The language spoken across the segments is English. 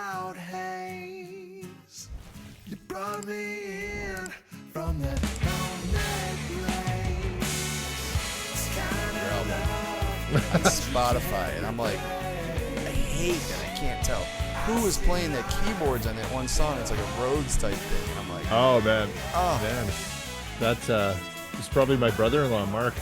cloud haze. You brought me in from that Your album on Spotify, and I'm like, I hate that I can't tell who is playing the keyboards on that one song. It's like a Rhodes type thing, and I'm like, Oh man, oh man, that's it's probably my brother-in-law, Mark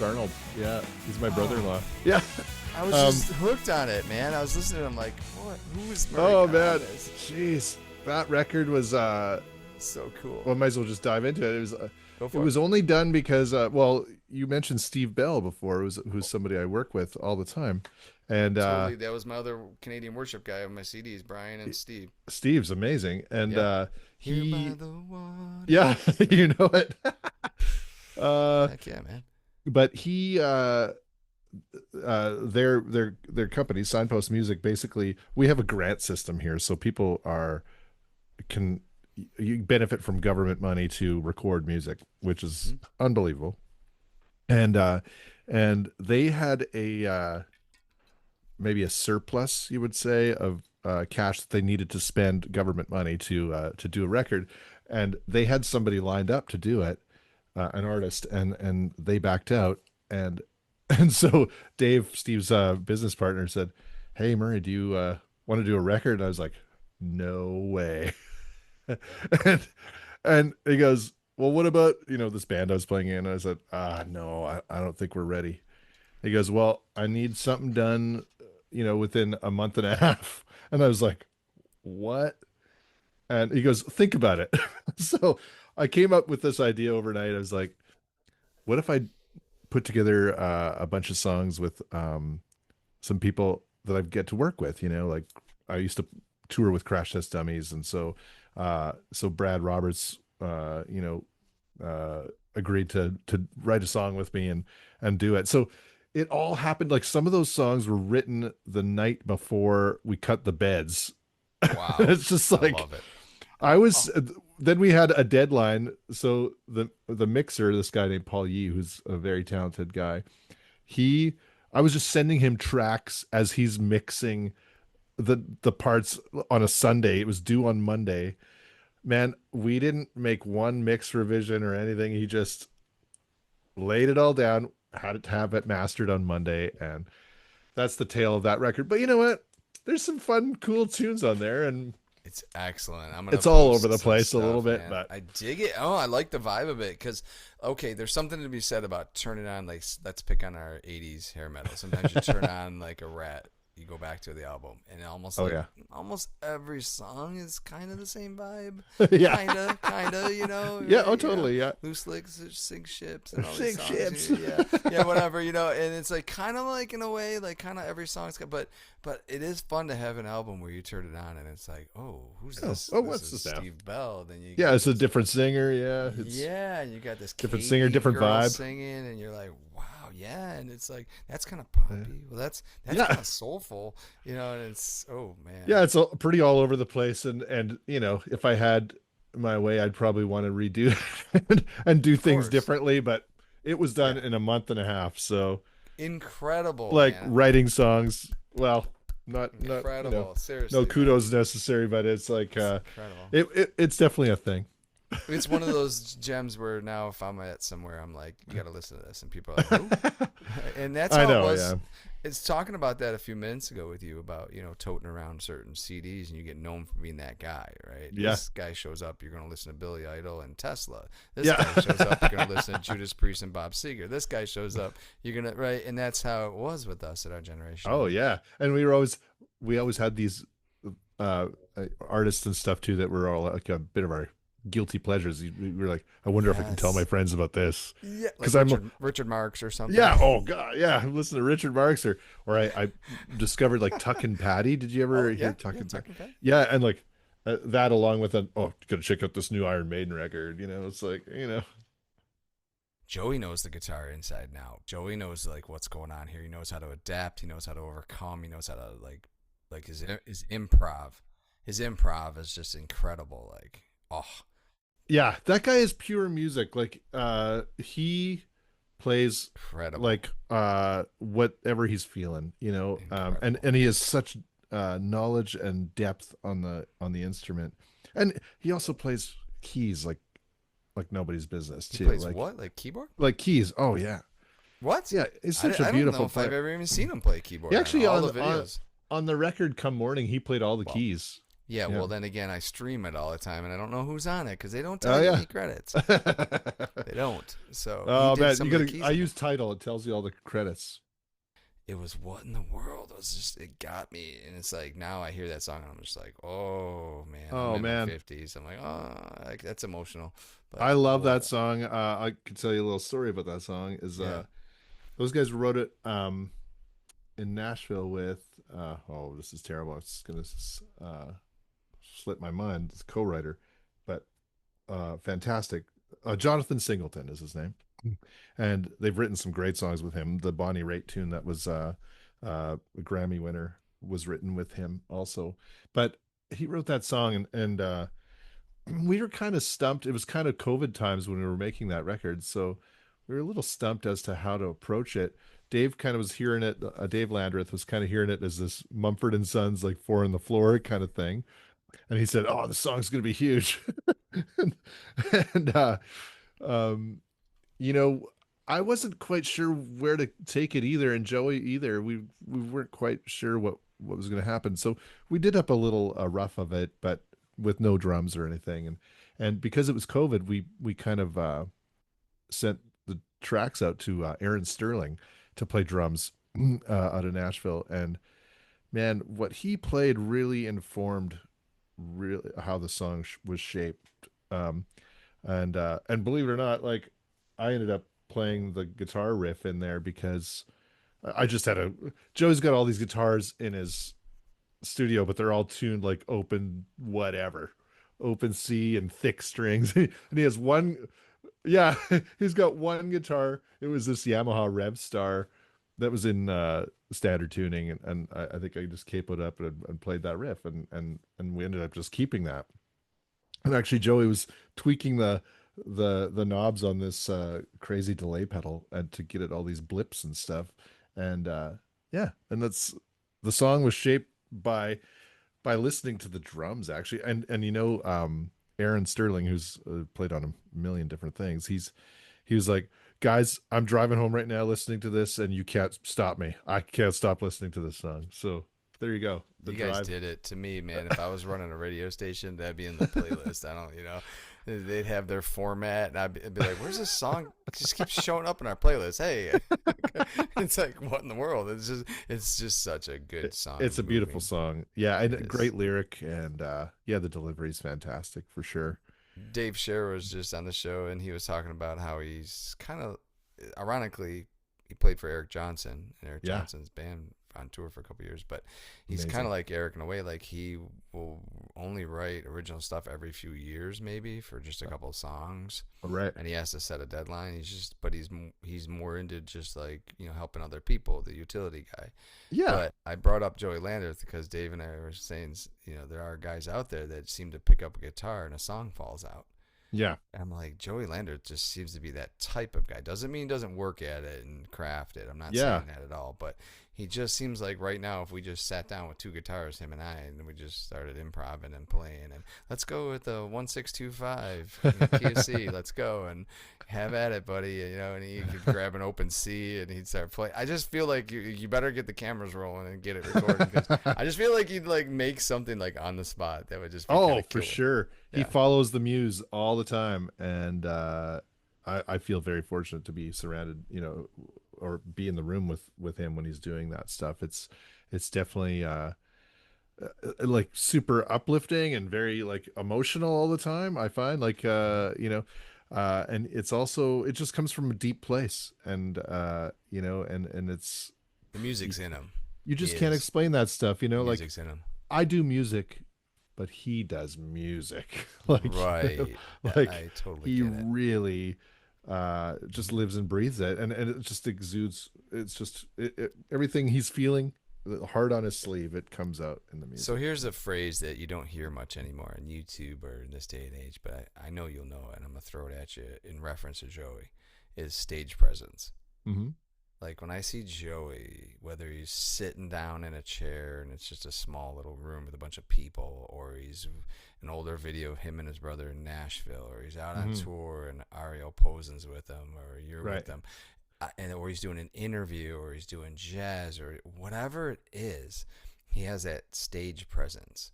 Arnold. Yeah, he's my brother-in-law. Yeah. I was just hooked on it, man. I was listening to him like, what? Who is Murray? Oh man, jeez, that record was so cool. well, might as well just dive into it. It was Go it for was only done because well, you mentioned Steve Bell before, who's somebody I work with all the time, and Totally, that was my other Canadian worship guy on my CDs, Brian and Steve. Steve's amazing, and Yeah. Here he by the water. yeah, you know it. Heck yeah, man. But he their company Signpost Music, basically we have a grant system here, so people can you benefit from government money to record music, which is unbelievable. And they had a maybe a surplus, you would say, of cash that they needed to spend government money to do a record, and they had somebody lined up to do it, an artist, and they backed out, and so Dave, Steve's business partner, said, "Hey Murray, do you want to do a record?" And I was like, "No way." and he goes, "Well, what about, this band I was playing in?" And I said, no, I don't think we're ready." He goes, "Well, I need something done, within a month and a half." And I was like, "What?" And he goes, "Think about it." So I came up with this idea overnight. I was like, what if I put together a bunch of songs with some people that I get to work with, like I used to tour with Crash Test Dummies. And so Brad Roberts, agreed to write a song with me and do it. So it all happened. Like, some of those songs were written the night before we cut the beds. Wow. It's just I like, love it. I was, then we had a deadline. So the mixer, this guy named Paul Yee, who's a very talented guy, I was just sending him tracks as he's mixing the parts on a Sunday. It was due on Monday. Man, we didn't make one mix revision or anything. He just laid it all down, had it to have it mastered on Monday, and that's the tale of that record. But you know what? There's some fun, cool tunes on there, and It's excellent. it's all post over the some place stuff, a little bit, man. but I dig it. Oh, I like the vibe of it because, okay, there's something to be said about turning on, like, let's pick on our 80s hair metal. Sometimes you turn on like a Rat, you go back to the album, and almost almost every song is kind of the same vibe. Yeah. kind of, Yeah, oh, totally, yeah. Loose Lips, Sink Ships, and all Sink these songs. Ships. Yeah, whatever, and it's like kind of like, in a way, like kind of every song's got, but it is fun to have an album where you turn it on and it's like, oh, who's this? Oh, This what's is this now? Steve Bell. Then you Yeah, it's a different singer. Yeah, and you got this different Katie singer, different girl vibe. singing, and you're like, wow, yeah, and it's like, that's kind of poppy. Well, that's Yeah. kind of soulful, and it's, oh man, Yeah, it's pretty all over the place, and if I had my way, I'd probably want to redo it and do things course. differently. But it was done in a month and a half, so incredible, like, man. writing songs. Not Incredible, seriously, no man. kudos necessary, but it's like Incredible. it's definitely a thing. It's one of those gems where now if I'm at somewhere, I'm like, you got to listen to this, and people are like, who? And that's how I know, it was. yeah. It's talking about that a few minutes ago with you about, toting around certain CDs, and you get known for being that guy, right? Yeah. This guy shows up, you're going to listen to Billy Idol and Tesla. This Yeah. guy shows up, you're going to listen to Judas Priest and Bob Seger. This guy shows up, you're going to, right? And that's how it was with us at our generation. Oh yeah, and we always had these artists and stuff too that were all like a bit of our guilty pleasures. We were like, I wonder if I can tell my friends about this. Yeah, because like Richard Marx or something. Yeah. Oh God. Yeah. Listen to Richard Marx, or I discovered like Tuck and Patty. Did you ever hear Tuck and Patty? Yeah, and like that along with gotta check out this new Iron Maiden record. It's like Joey knows the guitar inside and out. Joey knows like what's going on here. He knows how to adapt. He knows how to overcome. He knows how to like his improv. His improv is just incredible. Like, oh. Yeah, that guy is pure music. Like, he plays incredible. Like whatever he's feeling, and he has such knowledge and depth on the instrument, and he also plays keys like nobody's business He too. plays what? Like keyboard? Like keys. Oh yeah, What? yeah. He's such a I don't know beautiful if I've player. ever even seen him play keyboard He on actually all the videos. on the record "Come Morning," he played all the Well, keys. yeah, Yeah. well, then again, I stream it all the time, and I don't know who's on it because they don't Oh tell you yeah. any credits. They don't. So he Oh did man, some you of the gotta. keys. I use Tidal. It tells you all the credits. It was what in the world? It was just it got me, and it's like now I hear that song, and I'm just like, oh man, Oh I'm in man, my 50s. I'm like, oh, like, that's emotional. But I love what? that song. I could tell you a little story about that song. Is Yeah. those guys wrote it in Nashville with oh, this is terrible. It's gonna slip my mind. It's a co-writer, but fantastic. Jonathan Singleton is his name, and they've written some great songs with him. The Bonnie Raitt tune that was a Grammy winner was written with him also. But he wrote that song, and we were kind of stumped. It was kind of COVID times when we were making that record, so we were a little stumped as to how to approach it. Dave kind of was hearing it. Dave Landreth was kind of hearing it as this Mumford and Sons, like Four on the Floor kind of thing, and he said, "Oh, the song's going to be huge." and, and um, you know, I wasn't quite sure where to take it either, and Joey either. We weren't quite sure what was going to happen, so we did up a little rough of it, but with no drums or anything, and because it was COVID, we kind of sent the tracks out to Aaron Sterling to play drums out of Nashville, and man, what he played really informed really how the song was shaped. Um, and believe it or not, like I ended up playing the guitar riff in there because I just had a Joe's got all these guitars in his studio, but they're all tuned like open whatever, open C and thick strings, and he has one. Yeah, he's got one guitar. It was this Yamaha Rev Star that was in standard tuning, and I think I just capoed up and played that riff, and we ended up just keeping that. And actually, Joey was tweaking the knobs on this crazy delay pedal and to get it all these blips and stuff. And yeah, and that's the song was shaped by listening to the drums actually. And Aaron Sterling, who's played on a million different things, he was like, guys, I'm driving home right now listening to this, and you can't stop me. I can't stop listening to this song. So there you go. You guys did it to me, man. If I was running a radio station, that'd be in the playlist. I don't, they'd have their format, and I'd be like, "Where's this song? It just keeps showing up in our playlist." Hey, it's like, what in the world? It's just such a good song. It's a beautiful song, yeah, and a great lyric, and yeah, the delivery's fantastic for sure. Dave Scher was just on the show, and he was talking about how he's kind of, ironically, he played for Eric Johnson and Eric Johnson's band on tour for a couple years, but he's kind of like Eric in a way. Like he will only write original stuff every few years, maybe for just a couple of songs, right? And he has to set a deadline. But he's more into just like helping other people, the utility guy. Yeah. But I brought up Joey Landreth because Dave and I were saying, there are guys out there that seem to pick up a guitar and a song falls out. Yeah. And I'm like, Joey Landreth just seems to be that type of guy. Doesn't mean he doesn't work at it and craft it. I'm not saying that at all. But he just seems like right now, if we just sat down with two guitars, him and I, and we just started improvising and playing, and let's go with the 1625 key of C, let's go and have at it, buddy. And he could grab an open C and he'd start playing. I just feel like you better get the cameras rolling and get it recorded, because I just feel like he'd like make something like on the spot that would just be for sure. Yeah. He follows the muse all the time, and I feel very fortunate to be surrounded, or be in the room with him when he's doing that stuff. It's definitely like super uplifting and very like emotional all the time. I find like and it's also, it just comes from a deep place, and and it's the music's in him. You just can't explain that stuff, the music's in him. I do music, but he does music. Like, right. Like I totally he get it. really just lives and breathes it, and it just exudes. It's just everything he's feeling, the heart on his sleeve, it comes out in the music. So here's a phrase that you don't hear much anymore on YouTube or in this day and age, but I know you'll know it, and I'm gonna throw it at you in reference to Joey, is stage presence. Mm-hmm. Like when I see Joey, whether he's sitting down in a chair and it's just a small little room with a bunch of people, or he's an older video of him and his brother in Nashville, or he's out on tour and Ariel Posen's with him, or you're with them, or he's doing an interview, or he's doing jazz, or whatever it is, he has that stage presence.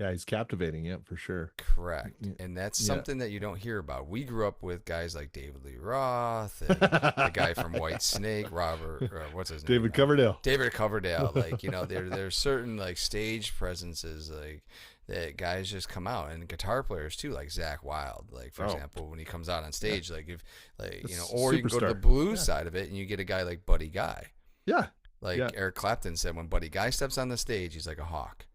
Yeah, he's captivating, yeah, for sure. Correct. And that's something that you don't hear about. We grew up with guys like David Lee Roth, and the guy from White Snake, Robert, what's his name? David Coverdale. David Coverdale. Like, you know, there's certain like stage presences like that guys just come out, and guitar players too, like Zakk Wylde. Like, for example, when he comes out on stage, like if like you know, or you can go to the blues side of it and you get a guy like Buddy Guy. Yeah. Like Eric Clapton said, when Buddy Guy steps on the stage, he's like a hawk.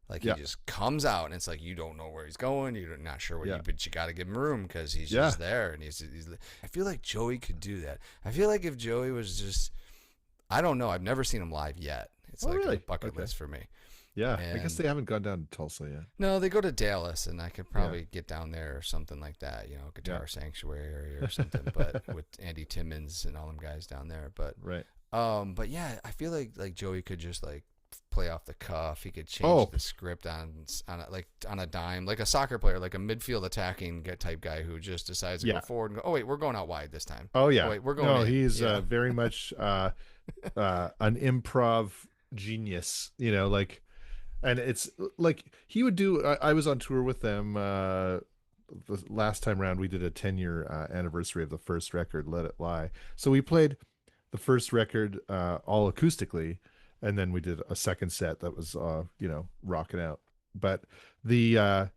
Like he just comes out, and it's like you don't know where he's going. You're not sure what but you got to give him room because he's just there. And he's. I feel like Joey could do that. I feel like if Joey was just, I don't know. I've never seen him live yet. It's a bucket list for me. Yeah, and I guess they haven't gone down to Tulsa yet. No, they go to Dallas, and I could probably get down there or something like that. You know, Guitar Sanctuary or something. But with Andy Timmons and all them guys down there. But but yeah, I feel like Joey could just like play off the cuff. He could change the script on a dime, like a soccer player, like a midfield attacking type guy who just decides to go forward and go, oh wait, we're going out wide this time. Oh yeah, wait, we're going. He's very much an improv genius. You know, like, and it's like he would do. I was on tour with them the last time around. We did a 10-year anniversary of the first record, Let It Lie. So we played the first record all acoustically. And then we did a second set that was, rocking out. But the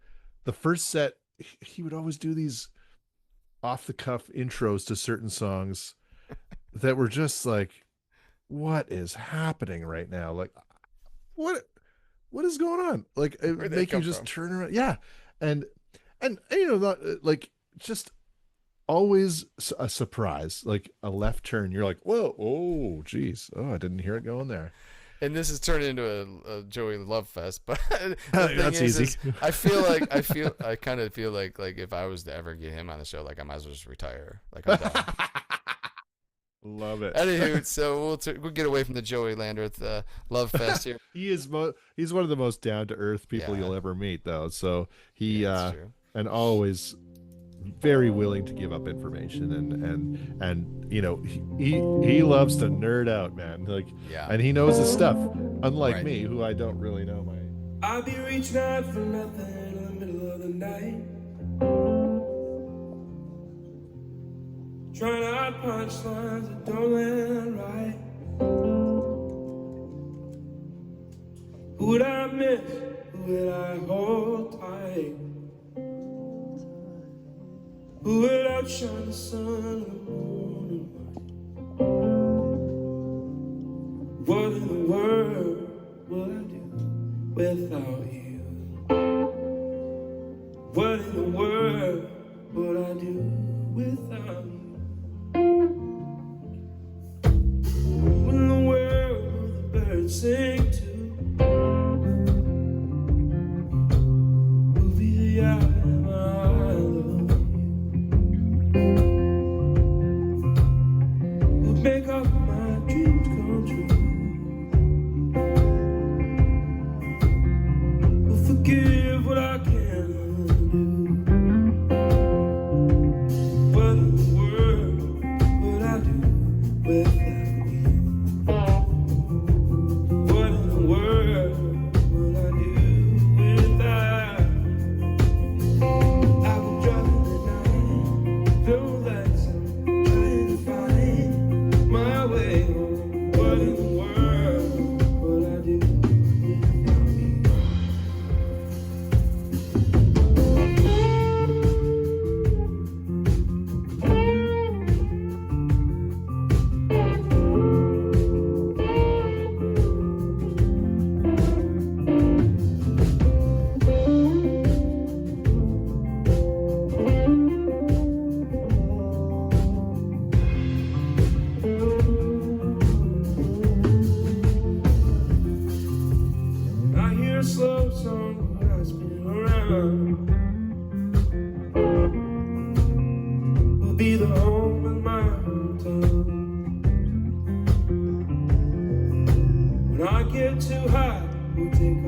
first set, he would always do these off the cuff intros to certain songs that were just like, what is happening right now? Like, what is going on? Like, it make you just turn around. Yeah. And not like just always a surprise, like a left turn. You're like, whoa, oh, geez. Oh, I didn't hear it going there. And this has turned into a Joey love fest, but that's easy. I kind of feel like if I was to ever get him on the show, like I might as well just retire. Like I'm done. Love it. Anywho, so we'll get away from the Joey Landreth love fest here. He's one of the most down to earth people you'll ever meet, though. So he and always very willing to give up information and you know he loves to nerd out, man. Like and he knows his stuff, unlike me, who I don't really know my. I'll be reaching out for nothing in the middle of the night, trying to hide punchlines that don't land right. Who would I miss? Who would I hold tight? Who will outshine the sun in the morning light? What in the world would I do without you? What in the world would I do without you? What in the world will the birds sing to? Who'll be the eye of my love? Make up my dreams come true. Will forgive what I can undo. What in the world would I do without you? What in the world would I do without you? I've been driving at night, no lights, trying to find my way home. What in the world would I do without you?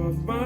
off my